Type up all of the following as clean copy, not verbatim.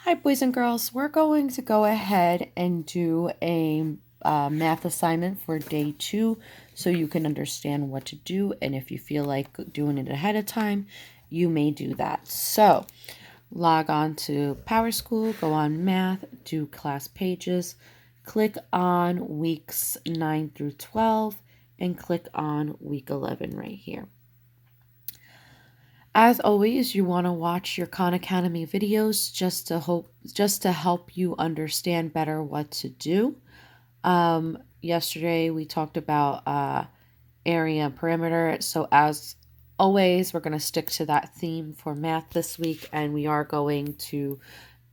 Hi, boys and girls. We're going to go ahead and do a math assignment for day 2 so you can understand what to do. And if you feel like doing it ahead of time, you may do that. So log on to PowerSchool, go on math, do class pages, click on weeks 9 through 12, and click on week 11 right here. As always, you want to watch your Khan Academy videos just to help you understand better what to do. Yesterday we talked about area and perimeter. So as always, we're going to stick to that theme for math this week, and we are going to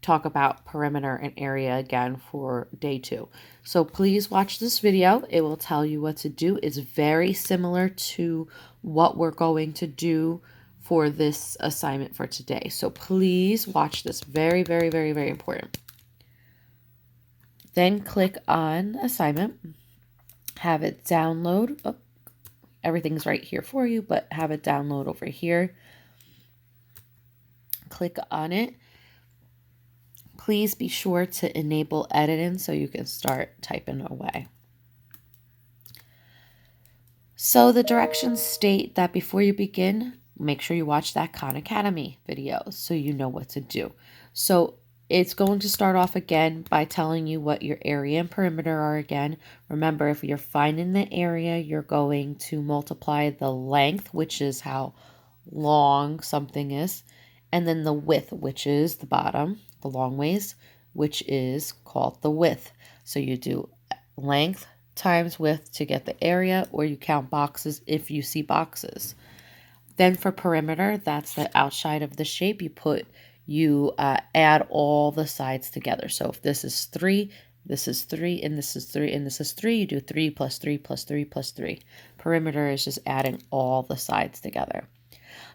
talk about perimeter and area again for day 2. So please watch this video. It will tell you what to do. It's very similar to what we're going to do for this assignment for today. So please watch this. Very, very, very, very important. Then click on assignment. Have it download. Oh, everything's right here for you, but have it download over here. Click on it. Please be sure to enable editing so you can start typing away. So the directions state that before you begin, make sure you watch that Khan Academy video so you know what to do. So it's going to start off again by telling you what your area and perimeter are again. Remember, if you're finding the area, you're going to multiply the length, which is how long something is, and then the width, which is the bottom, the long ways, which is called the width. So you do length times width to get the area, or you count boxes if you see boxes. Then for perimeter, that's the outside of the shape. You add all the sides together. So if this is 3, this is 3, and this is 3, and this is 3, you do 3 plus 3 plus 3 plus 3. Perimeter is just adding all the sides together.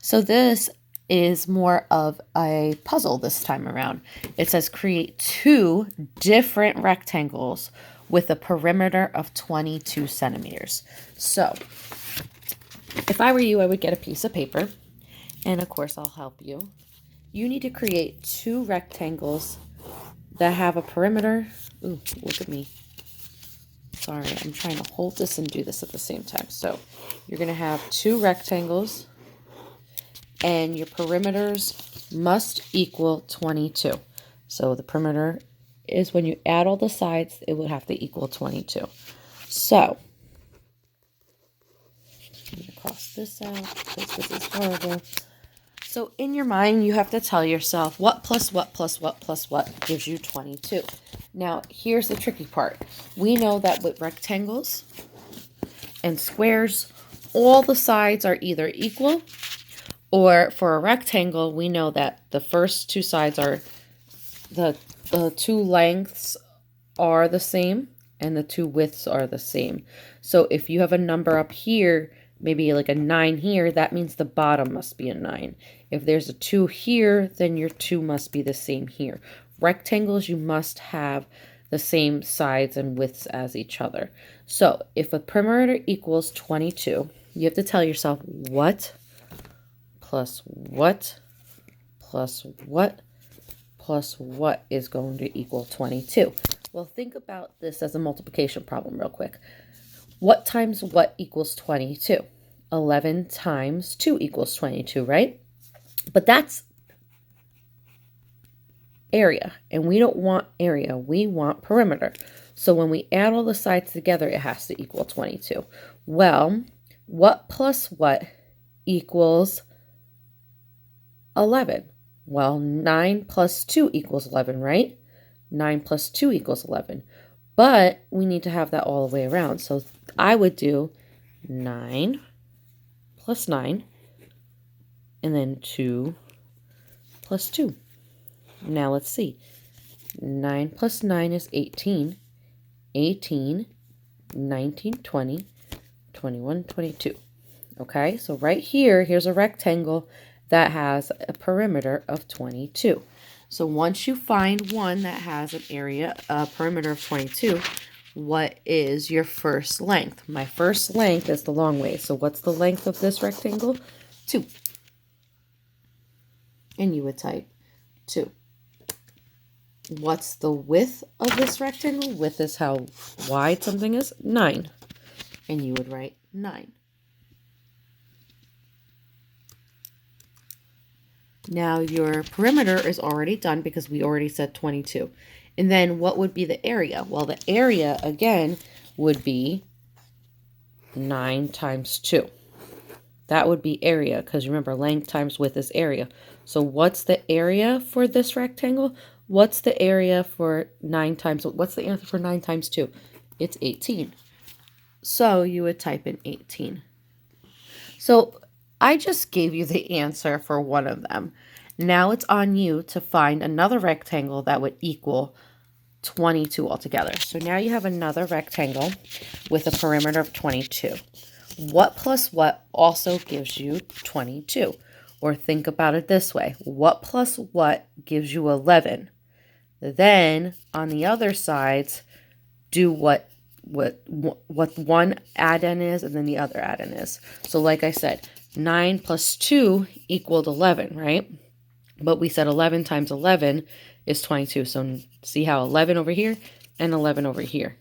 So this is more of a puzzle this time around. It says create 2 different rectangles with a perimeter of 22 centimeters. So if I were you, I would get a piece of paper, and of course I'll help you. You need to create 2 rectangles that have a perimeter. Ooh, look at me. Sorry, I'm trying to hold this and do this at the same time. So you're going to have 2 rectangles, and your perimeters must equal 22. So the perimeter is when you add all the sides, it would have to equal 22. So I'm going to cross this out because this is horrible. So in your mind, you have to tell yourself what plus what plus what plus what gives you 22. Now, here's the tricky part. We know that with rectangles and squares, all the sides are either equal, or for a rectangle, we know that the first 2 sides are the 2 lengths are the same and the 2 widths are the same. So if you have a number up here, maybe like a 9 here, that means the bottom must be a 9. If there's a 2 here, then your 2 must be the same here. Rectangles, you must have the same sides and widths as each other. So if a perimeter equals 22, you have to tell yourself what plus what plus what plus what is going to equal 22. Well, think about this as a multiplication problem real quick. What times what equals 22? 11 times 2 equals 22, right? But that's area, and we don't want area. We want perimeter. So when we add all the sides together, it has to equal 22. Well, what plus what equals 11? Well, 9 plus 2 equals 11, right? 9 plus 2 equals 11. But we need to have that all the way around. So I would do 9 plus 9, and then 2 plus 2. Now let's see. 9 plus 9 is 18. 18, 19, 20, 21, 22. Okay, so right here, here's a rectangle that has a perimeter of 22. So once you find one that has an area, a perimeter of 22, what is your first length? My first length is the long way. So what's the length of this rectangle? 2. And you would type 2. what's the width of this rectangle? Width is how wide something is, 9. And you would write 9. Now your perimeter is already done because we already said 22. And then what would be the area? Well, the area, again, would be 9 times 2. That would be area, because remember, length times width is area. So what's the area for this rectangle? What's the area for 9 times, what's the answer for 9 times 2? It's 18. So you would type in 18. So I just gave you the answer for one of them. Now it's on you to find another rectangle that would equal 22 altogether. So now you have another rectangle with a perimeter of 22. What plus what also gives you 22? Or think about it this way. What plus what gives you 11? Then on the other sides, do what one add-in is and then the other add-in is. So like I said, 9 plus 2 equaled 11, right? But we said 11 times 11 is 22. So see how 11 over here and 11 over here.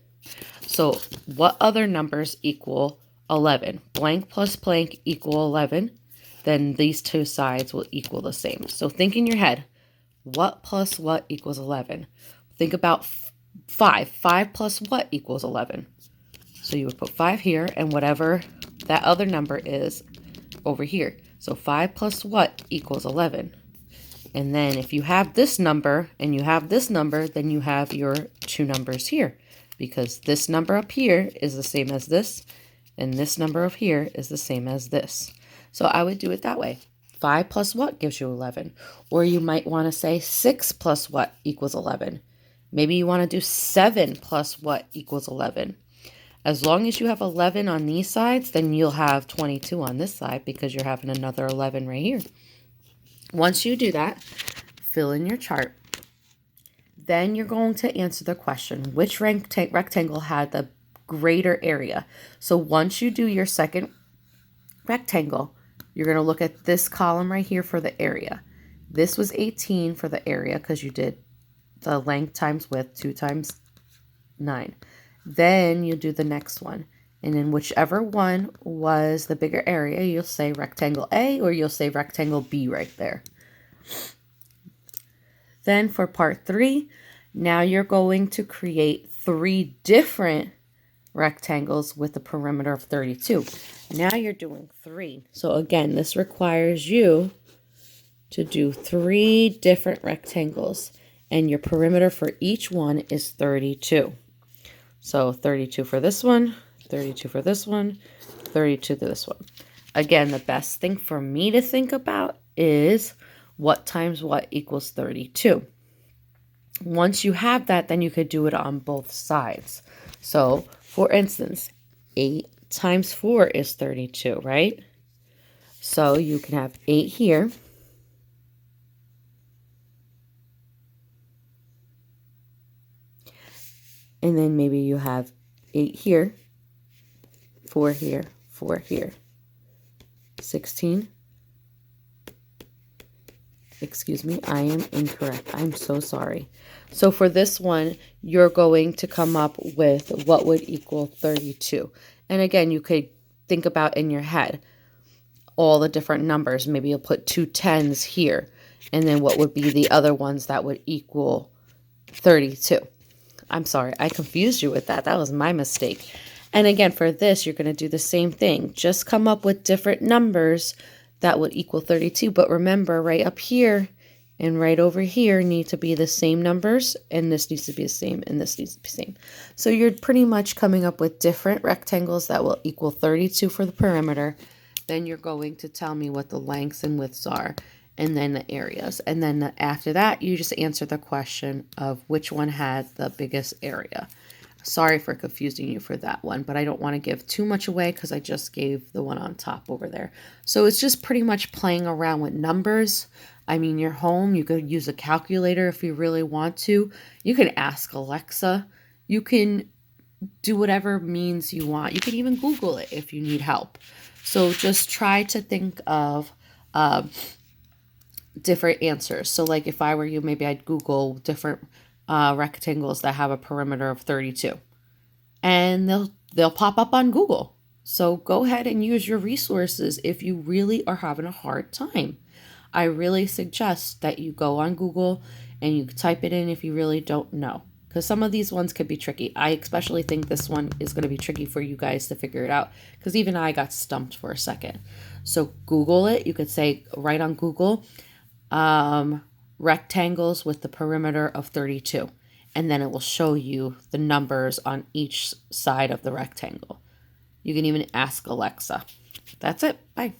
So what other numbers equal 11? Blank plus blank equal 11. Then these two sides will equal the same. So think in your head, what plus what equals 11? Think about 5. 5 plus what equals 11? So you would put 5 here and whatever that other number is over here. So 5 plus what equals 11? And then if you have this number and you have this number, then you have your two numbers here, because this number up here is the same as this, and this number up here is the same as this. So I would do it that way. 5 plus what gives you 11? Or you might want to say 6 plus what equals 11? Maybe you want to do 7 plus what equals 11? As long as you have 11 on these sides, then you'll have 22 on this side because you're having another 11 right here. Once you do that, fill in your chart. Then you're going to answer the question, which rectangle had the greater area? So once you do your second rectangle, you're going to look at this column right here for the area. This was 18 for the area because you did the length times width, 2 times 9. Then you do the next one. And then whichever one was the bigger area, you'll say rectangle A or you'll say rectangle B right there. Then for part 3, now you're going to create 3 different rectangles with a perimeter of 32. Now you're doing 3. So again, this requires you to do 3 different rectangles, and your perimeter for each one is 32. So 32 for this one, 32 for this one, 32 to this one. Again, the best thing for me to think about is what times what equals 32. Once you have that, then you could do it on both sides. So, for instance, 8 times 4 is 32, right? So you can have 8 here. And then maybe you have 8 here, 4 here, 4 here. 16. Excuse me, I am incorrect. I'm so sorry. So for this one, you're going to come up with what would equal 32. And again, you could think about in your head all the different numbers. Maybe you'll put 2 10s here. And then what would be the other ones that would equal 32? I'm sorry, I confused you with that. That was my mistake. And again, for this, you're going to do the same thing. Just come up with different numbers that would equal 32. But remember, right up here and right over here need to be the same numbers. And this needs to be the same, and this needs to be the same. So you're pretty much coming up with different rectangles that will equal 32 for the perimeter. Then you're going to tell me what the lengths and widths are, and then the areas. And then after that, you just answer the question of which one had the biggest area. Sorry for confusing you for that one, but I don't want to give too much away because I just gave the one on top over there. So it's just pretty much playing around with numbers. I mean, you're home. You could use a calculator if you really want to. You can ask Alexa. You can do whatever means you want. You can even Google it if you need help. So just try to think of different answers. So like if I were you, maybe I'd Google different rectangles that have a perimeter of 32. And they'll pop up on Google. So go ahead and use your resources if you really are having a hard time. I really suggest that you go on Google and you type it in if you really don't know, because some of these ones could be tricky. I especially think this one is going to be tricky for you guys to figure it out, because even I got stumped for a second. So Google it. You could say right on Google, rectangles with the perimeter of 32, and then it will show you the numbers on each side of the rectangle. You can even ask Alexa. That's it. Bye.